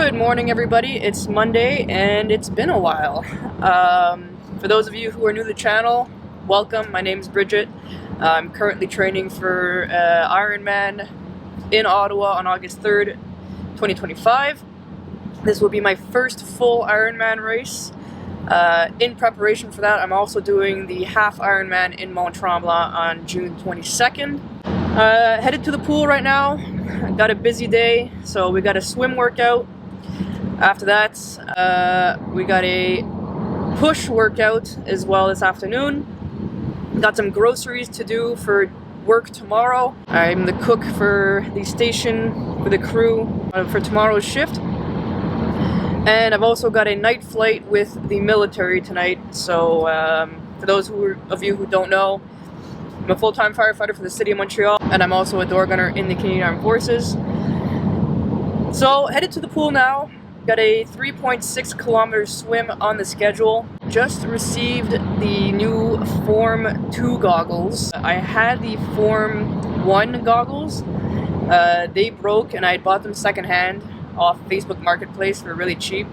Good morning, everybody. It's Monday and it's been a while. For those of you who are new to the channel, welcome. My name is Bridget. I'm currently training for Ironman in Ottawa on August 3rd, 2025. This will be my first full Ironman race. In preparation for that, I'm also doing the Half-Ironman in Mont-Tremblant on June 22nd. Headed to the pool right now. Got a busy day, so we got a swim workout. After that, we got a push workout as well this afternoon. Got some groceries to do for work tomorrow. I'm the cook for the station, for the crew, for tomorrow's shift. And I've also got a night flight with the military tonight. So for those of you who don't know, I'm a full-time firefighter for the city of Montreal, and I'm also a door gunner in the Canadian Armed Forces. So headed to the pool now. Got a 3.6 kilometer swim on the schedule. Just received the new Form 2 goggles. I had the Form 1 goggles. They broke and I bought them secondhand off Facebook Marketplace for really cheap.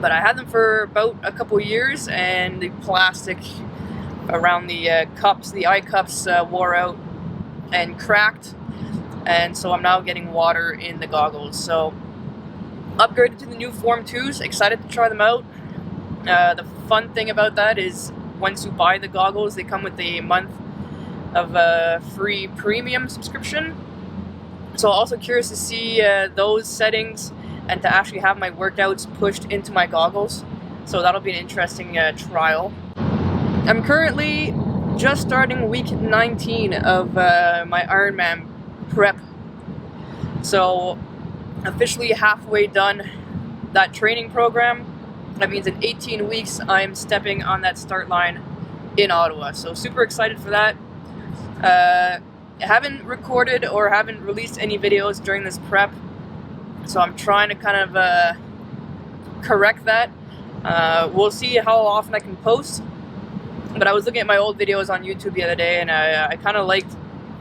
But I had them for about a couple years, and the plastic around the cups, the eye cups, wore out and cracked, and so I'm now getting water in the goggles. So upgraded to the new Form 2s, excited to try them out. The fun thing about that is once you buy the goggles, they come with a month of a free premium subscription. So also curious to see those settings and to actually have my workouts pushed into my goggles. So that'll be an interesting trial. I'm currently just starting week 19 of my Ironman prep. So officially halfway done that training program. That means in 18 weeks I'm stepping on that start line in Ottawa. So super excited for that. I haven't recorded or haven't released any videos during this prep. So I'm trying to kind of correct that. We'll see how often I can post. But I was looking at my old videos on YouTube the other day, and I kind of liked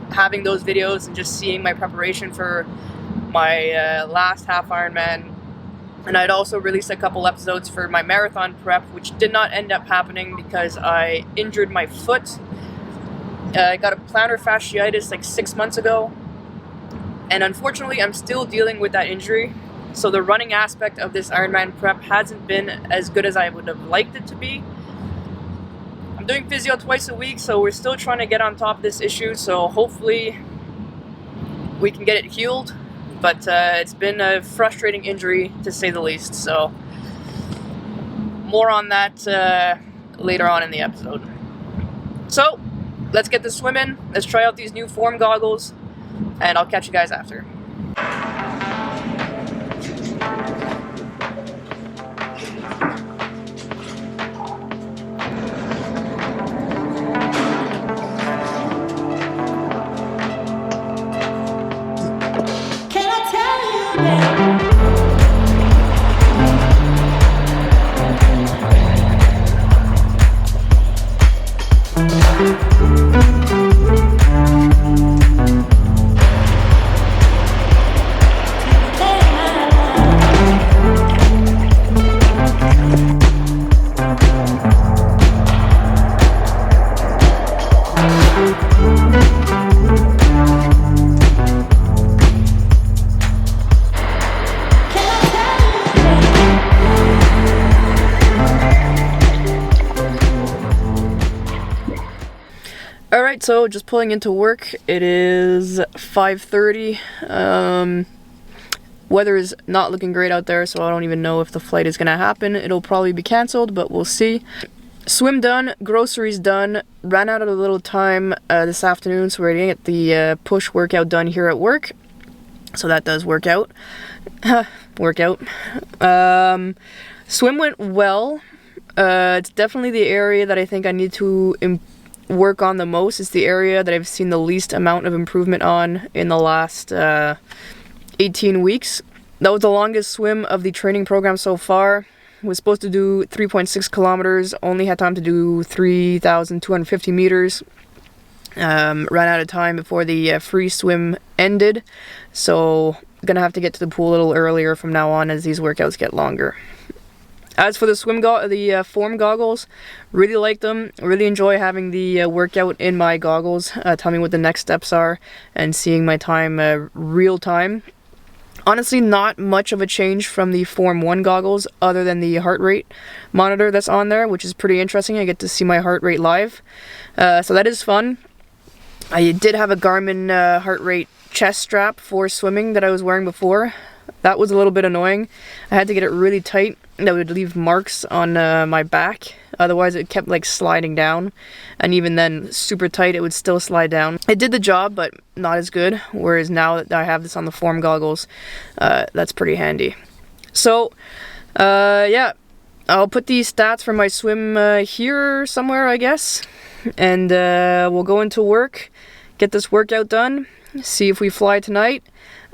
having those videos and just seeing my preparation for my last half Ironman. And I'd also released a couple episodes for my marathon prep, which did not end up happening because I injured my foot. I got a plantar fasciitis like 6 months ago, and unfortunately I'm still dealing with that injury. So the running aspect of this Ironman prep hasn't been as good as I would have liked it to be. I'm doing physio twice a week, so we're still trying to get on top of this issue, so hopefully we can get it healed. But it's been a frustrating injury, to say the least, so more on that later on in the episode. So let's get the swim in, let's try out these new Form goggles, and I'll catch you guys after. Alright, so just pulling into work. It is 5:30. Weather is not looking great out there, so I don't even know if the flight is going to happen. It'll probably be cancelled, but we'll see. Swim done, groceries done, ran out of a little time this afternoon, so we're going to get the push workout done here at work. So that does work out. Swim went well. It's definitely the area that I think I need to work on the most. It's the area that I've seen the least amount of improvement on in the last 18 weeks. That was the longest swim of the training program so far. Was supposed to do 3.6 kilometers, only had time to do 3,250 meters. Ran out of time before the free swim ended, so Gonna have to get to the pool a little earlier from now on as these workouts get longer. As for the form goggles, really like them. Really enjoy having the workout in my goggles. Tell me what the next steps are and seeing my time real time. Honestly, not much of a change from the Form 1 goggles other than the heart rate monitor that's on there, which is pretty interesting. I get to see my heart rate live. So that is fun. I did have a Garmin heart rate chest strap for swimming that I was wearing before. That was a little bit annoying. I had to get it really tight. That would leave marks on my back. Otherwise it kept like sliding down. And even then, super tight, it would still slide down. It did the job, but not as good. Whereas now that I have this on the Form goggles, that's pretty handy. So, yeah. I'll put these stats for my swim here somewhere, I guess. And we'll go into work, get this workout done, see if we fly tonight.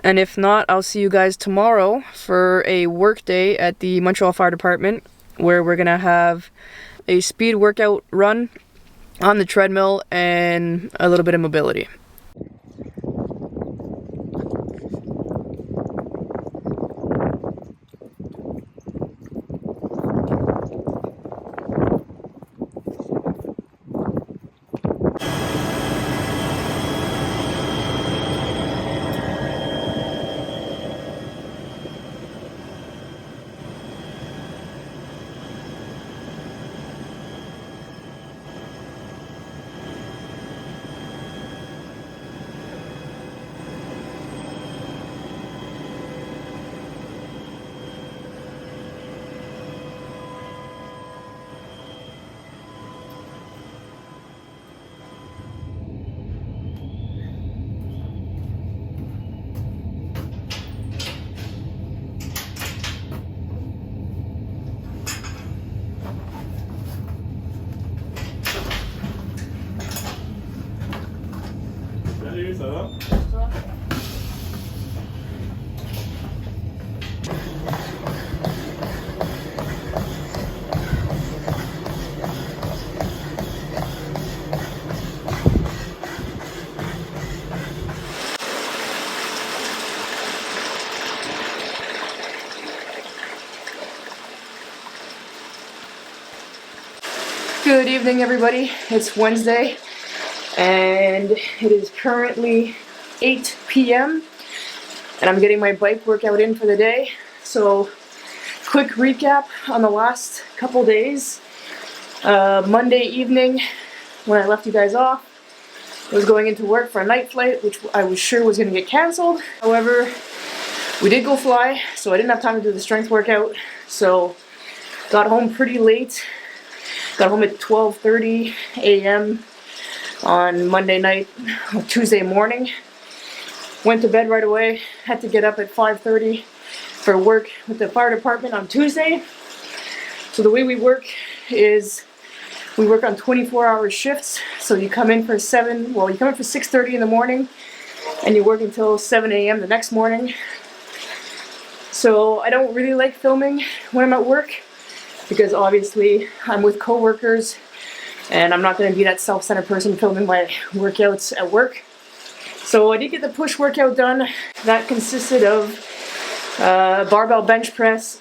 And if not, I'll see you guys tomorrow for a work day at the Montreal Fire Department, where we're gonna have a speed workout run on the treadmill and a little bit of mobility. Salut, ça va? Good evening, everybody. It's Wednesday, and it is currently 8 p.m. and I'm getting my bike workout in for the day. So, quick recap on the last couple days. Monday evening, when I left you guys off, I was going into work for a night flight, which I was sure was going to get canceled. However, we did go fly, so I didn't have time to do the strength workout. So, got home pretty late. Got home at 12:30 a.m. on Monday night, Tuesday morning. Went to bed right away. Had to get up at 5:30 for work with the fire department on Tuesday. So the way we work is we work on 24-hour shifts. So you come in for 6:30 in the morning and you work until 7 a.m. the next morning. So I don't really like filming when I'm at work, because obviously I'm with coworkers and I'm not going to be that self-centered person filming my workouts at work. So I did get the push workout done. That consisted of barbell bench press,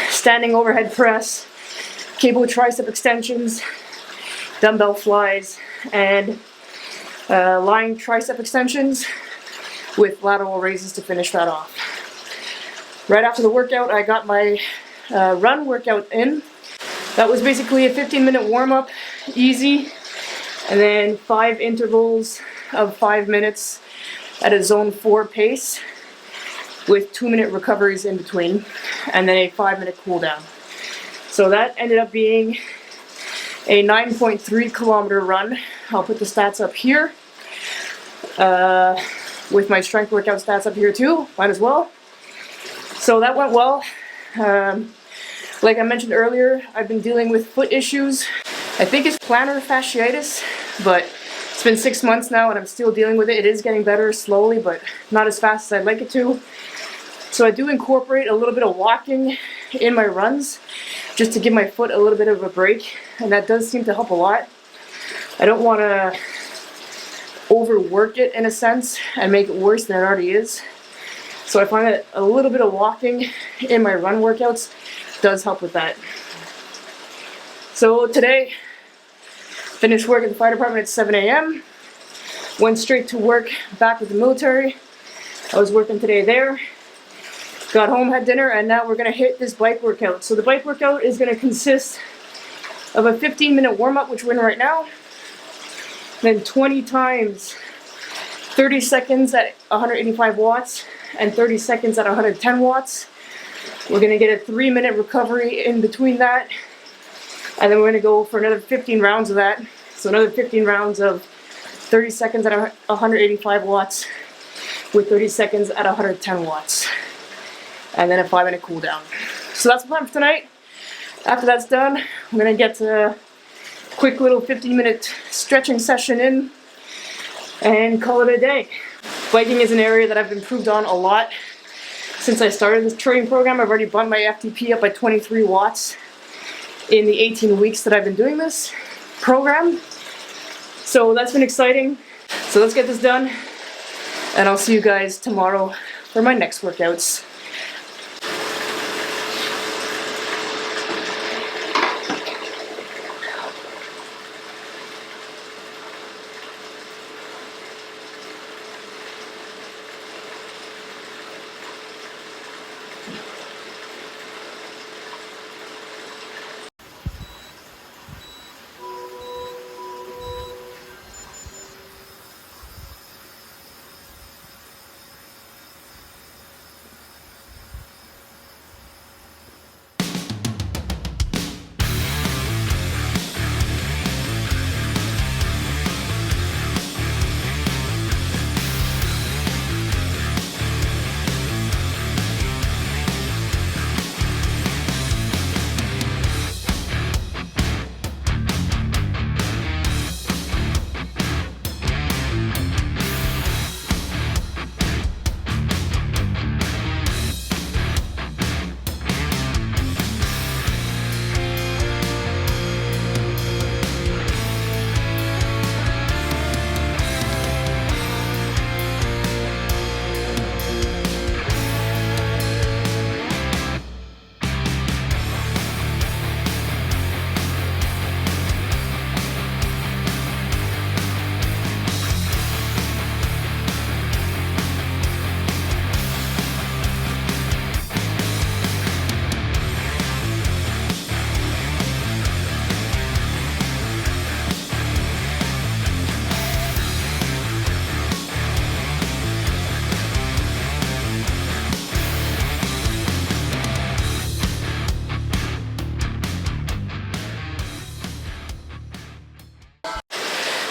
standing overhead press, cable tricep extensions, dumbbell flies, and lying tricep extensions with lateral raises to finish that off. Right after the workout, I got my run workout in. That was basically a 15-minute warm-up, easy, and then 5 intervals of 5 minutes at a zone 4 pace with 2-minute recoveries in between, and then a 5-minute cool down. So that ended up being a 9.3 kilometer run. I'll put the stats up here with my strength workout stats up here too, might as well. So that went well. Like I mentioned earlier, I've been dealing with foot issues. I think it's plantar fasciitis, but it's been 6 months now and I'm still dealing with it. It is getting better slowly, but not as fast as I'd like it to. So I do incorporate a little bit of walking in my runs, just to give my foot a little bit of a break, and that does seem to help a lot. I don't want to overwork it in a sense and make it worse than it already is. So I find that a little bit of walking in my run workouts does help with that. So today, finished work at the fire department at 7 a.m. Went straight to work back with the military. I was working today there. Got home, had dinner, and now we're gonna hit this bike workout. So the bike workout is gonna consist of a 15-minute warm-up, which we're in right now. Then 20 times 30 seconds at 185 watts and 30 seconds at 110 watts. We're gonna get a 3-minute recovery in between that. And then we're gonna go for another 15 rounds of that. So another 15 rounds of 30 seconds at 185 watts with 30 seconds at 110 watts. And then a 5-minute cool down. So that's the plan for tonight. After that's done, I'm gonna get a quick little 15-minute stretching session in and call it a day. Biking is an area that I've improved on a lot since I started this training program. I've already bumped my FTP up by 23 watts in the 18 weeks that I've been doing this program. So that's been exciting. So let's get this done, and I'll see you guys tomorrow for my next workouts.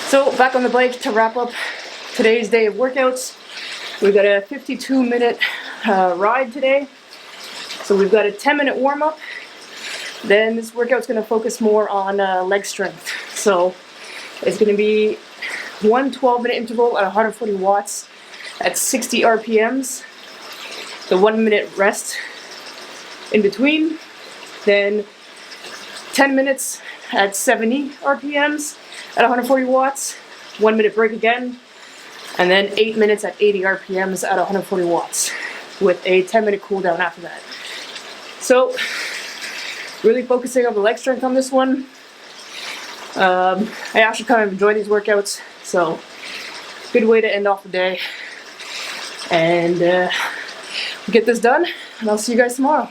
So back on the bike to wrap up today's day of workouts. We've got a 52-minute ride today. So we've got a 10-minute warm-up. Then this workout's going to focus more on leg strength. So it's going to be one 12-minute interval at 140 watts at 60 RPMs. The 1-minute rest in between. Then 10 minutes at 70 RPMs at 140 watts. 1-minute break again. And then 8 minutes at 80 RPMs at 140 watts with a 10-minute cool down after that. So really focusing on the leg strength on this one. I actually kind of enjoy these workouts, so good way to end off the day. And get this done, and I'll see you guys tomorrow.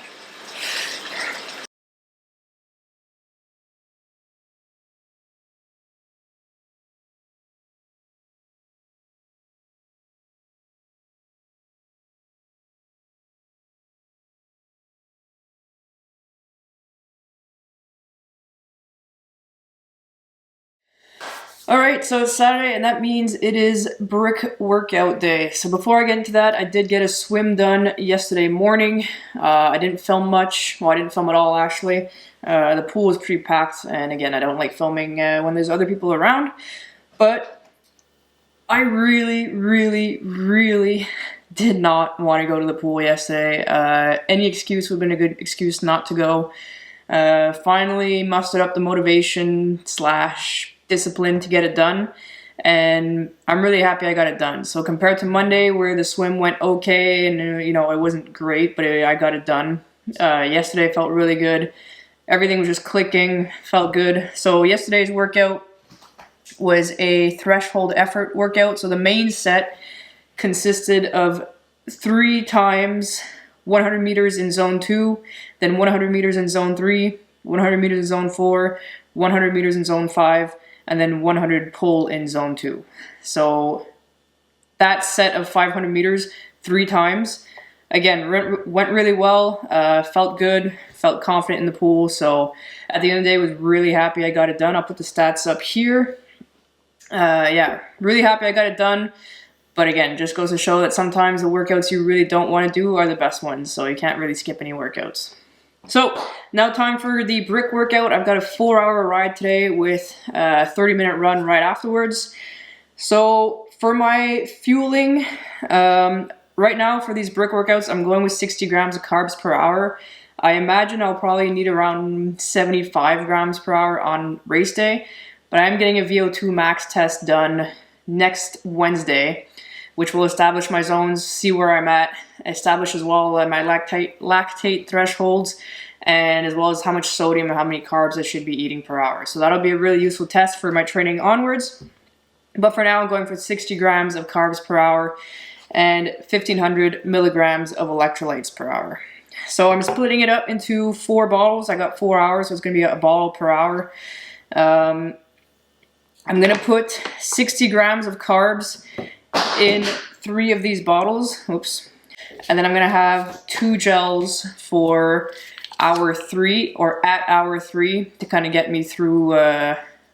Alright, so it's Saturday, and that means it is brick workout day. So before I get into that, I did get a swim done yesterday morning. I didn't film much. Well, I didn't film at all, actually. The pool was pretty packed, and again, I don't like filming when there's other people around. But I really did not want to go to the pool yesterday. Any excuse would have been a good excuse not to go. Finally mustered up the motivation / discipline to get it done, and I'm really happy I got it done. So compared to Monday, where the swim went okay and you know, it wasn't great, but I got it done. Yesterday felt really good. Everything was just clicking, felt good. So yesterday's workout was a threshold effort workout. So the main set consisted of 3 times 100 meters in zone 2, then 100 meters in zone 3, 100 meters in zone 4, 100 meters in zone 5, and then 100 pull in zone 2. So that set of 500 meters 3 times, again, went really well, felt good, felt confident in the pool. So at the end of the day, I was really happy I got it done. I'll put the stats up here. Yeah, really happy I got it done. But again, just goes to show that sometimes the workouts you really don't want to do are the best ones. So you can't really skip any workouts. So now time for the brick workout. I've got a 4-hour ride today with a 30-minute run right afterwards. So for my fueling, right now for these brick workouts, I'm going with 60 grams of carbs per hour. I imagine I'll probably need around 75 grams per hour on race day, but I'm getting a VO2 max test done next Wednesday, which will establish my zones, see where I'm at, establish as well my lactate thresholds, and as well as how much sodium and how many carbs I should be eating per hour. So that'll be a really useful test for my training onwards. But for now, I'm going for 60 grams of carbs per hour and 1,500 milligrams of electrolytes per hour. So I'm splitting it up into 4 bottles. I got 4 hours, so it's going to be a bottle per hour. I'm going to put 60 grams of carbs in 3 of these bottles. Oops. And then I'm going to have 2 gels for hour 3 or at hour 3 to kind of get me through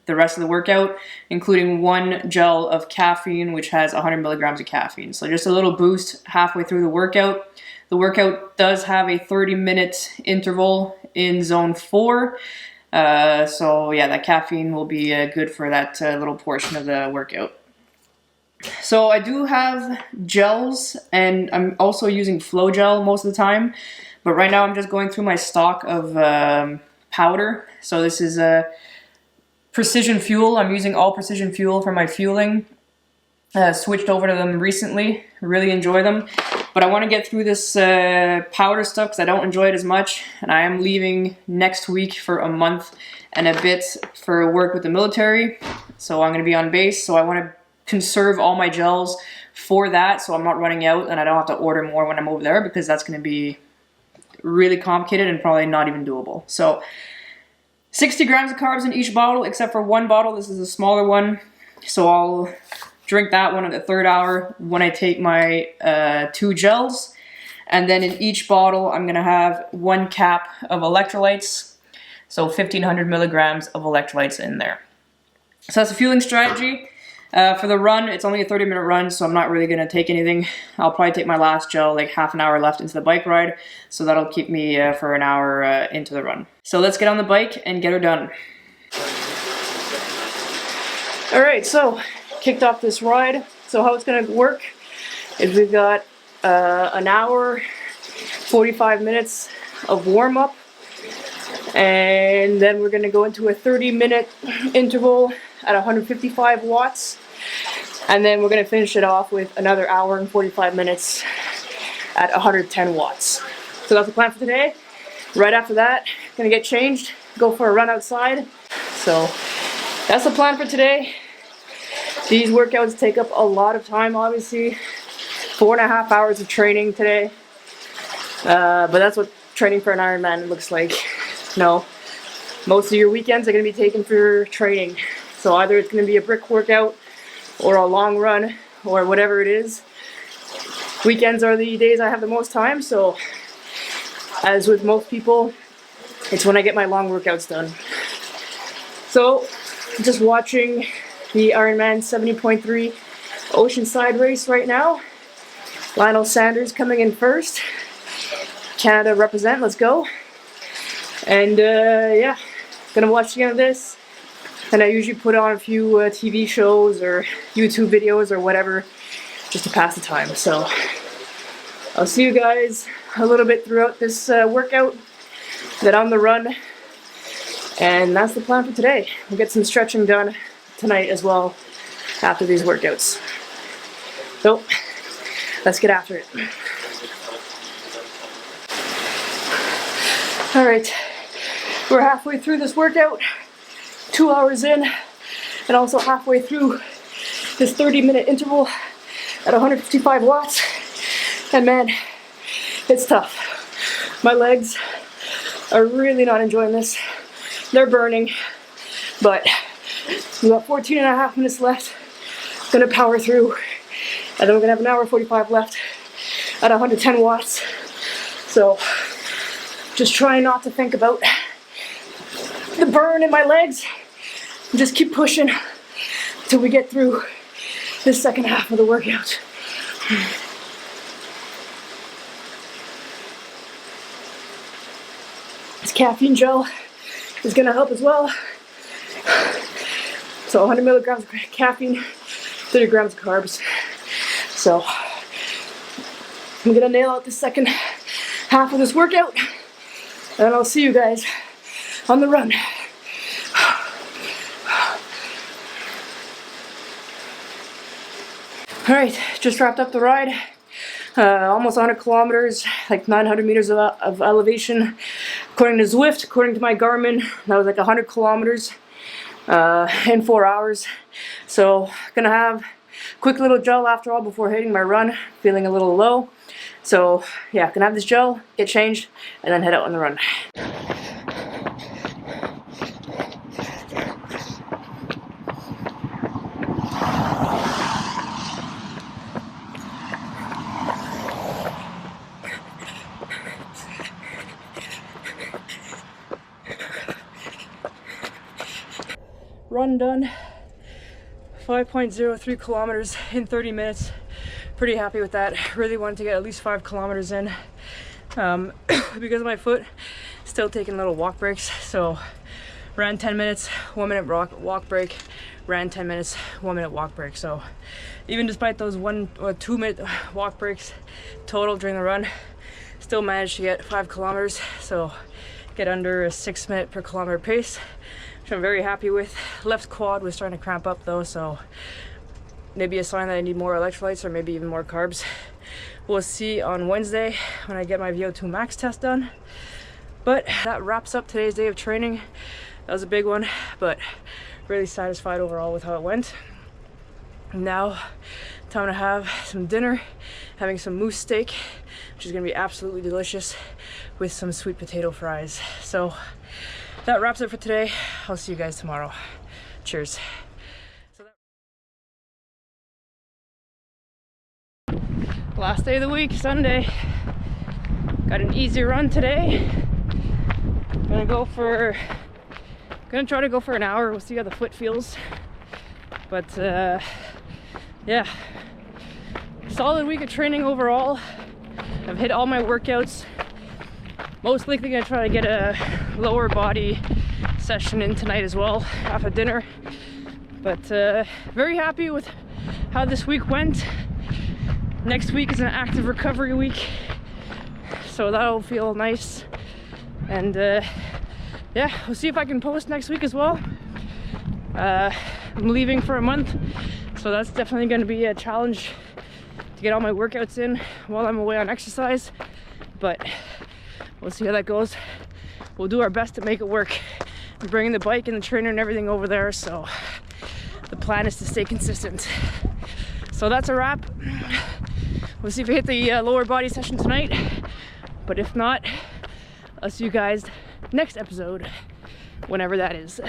the rest of the workout, including 1 gel of caffeine, which has 100 milligrams of caffeine. So just a little boost halfway through the workout. The workout does have a 30-minute interval in zone 4. So yeah, that caffeine will be good for that little portion of the workout. So I do have gels, and I'm also using Flow Gel most of the time. But right now I'm just going through my stock of powder. So this is a Precision Fuel. I'm using all Precision Fuel for my fueling. Switched over to them recently. Really enjoy them. But I want to get through this powder stuff because I don't enjoy it as much. And I am leaving next week for a month and a bit for work with the military. So I'm going to be on base. So I want to conserve all my gels for that, so I'm not running out and I don't have to order more when I'm over there, because that's going to be really complicated and probably not even doable. So 60 grams of carbs in each bottle, except for 1 bottle. This is a smaller one, so I'll drink that one at the 3rd hour when I take my 2 gels. And then in each bottle I'm going to have 1 cap of electrolytes, so 1,500 milligrams of electrolytes in there. So that's a fueling strategy. For the run, it's only a 30-minute run, so I'm not really going to take anything. I'll probably take my last gel like half an hour left into the bike ride, so that'll keep me for an hour into the run. So let's get on the bike and get her done. Alright, so kicked off this ride. So how it's going to work is we've got an hour, 45 minutes of warm-up, and then we're going to go into a 30-minute interval at 155 watts. And then we're going to finish it off with another hour and 45 minutes at 110 watts. So that's the plan for today. Right after that, going to get changed, go for a run outside. So that's the plan for today. These workouts take up a lot of time, obviously. 4.5 hours of training today. But that's what training for an Ironman looks like. No, most of your weekends are going to be taken for training. So either it's going to be a brick workout or a long run or whatever it is. Weekends are the days I have the most time, so as with most people, it's when I get my long workouts done. So just watching the Ironman 70.3 Oceanside race right now. Lionel Sanders coming in first. Canada represent, let's go. And yeah, gonna watch the end of this. And I usually put on a few TV shows or YouTube videos or whatever just to pass the time. So I'll see you guys a little bit throughout this workout, then on the run. And that's the plan for today. We'll get some stretching done tonight as well. after these workouts. So let's get after it. All right, we're halfway through this workout, 2 hours in, and also halfway through this 30-minute interval at 155 watts. And man, it's tough. My legs are really not enjoying this. They're burning, but we got 14 and a half minutes left. Gonna power through, and then we're gonna have an hour 45 left at 110 watts. So just trying not to think about the burn in my legs. Just keep pushing till we get through this second half of the workout. This caffeine gel is gonna help as well. So 100 milligrams of caffeine, 30 grams of carbs. So I'm gonna nail out the second half of this workout, and I'll see you guys on the run. All right, just wrapped up the ride. Almost 100 kilometers, like 900 meters of elevation. According to Zwift, according to my Garmin, that was like 100 kilometers in 4 hours. So gonna have a quick little gel after all before hitting my run, feeling a little low. So yeah, gonna have this gel, get changed, and then head out on the run. Run done, 5.03 kilometers in 30 minutes. Pretty happy with that. Really wanted to get at least 5 kilometers in because of my foot. Still taking little walk breaks. So ran 10 minutes, 1 minute walk break, ran 10 minutes, 1 minute walk break. So even despite those 1 or 2 minute walk breaks total during the run, still managed to get 5 kilometers. So get under a 6 minute per kilometer pace, which I'm very happy with. Left quad was starting to cramp up though, so maybe a sign that I need more electrolytes or maybe even more carbs. We'll see on Wednesday when I get my VO2 max test done. But that wraps up today's day of training. That was a big one, but really satisfied overall with how it went. Now, time to have some dinner, having some moose steak, which is gonna be absolutely delicious with some sweet potato fries. So that wraps it for today. I'll see you guys tomorrow. Cheers. Last day of the week, Sunday. Got an easy run today. Gonna try to go for an hour. We'll see how the foot feels. But yeah, solid week of training overall. I've hit all my workouts. Most likely gonna try to get a lower body session in tonight as well after dinner. But very happy with how this week went. Next week is an active recovery week, so that'll feel nice. And yeah, we'll see if I can post next week as well. I'm leaving for a month, so that's definitely going to be a challenge to get all my workouts in while I'm away on exercise, but we'll see how that goes. We'll do our best to make it work. I'm bringing the bike and the trainer and everything over there, so the plan is to stay consistent. So that's a wrap. We'll see if we hit the lower body session tonight, but if not, I'll see you guys next episode, whenever that is.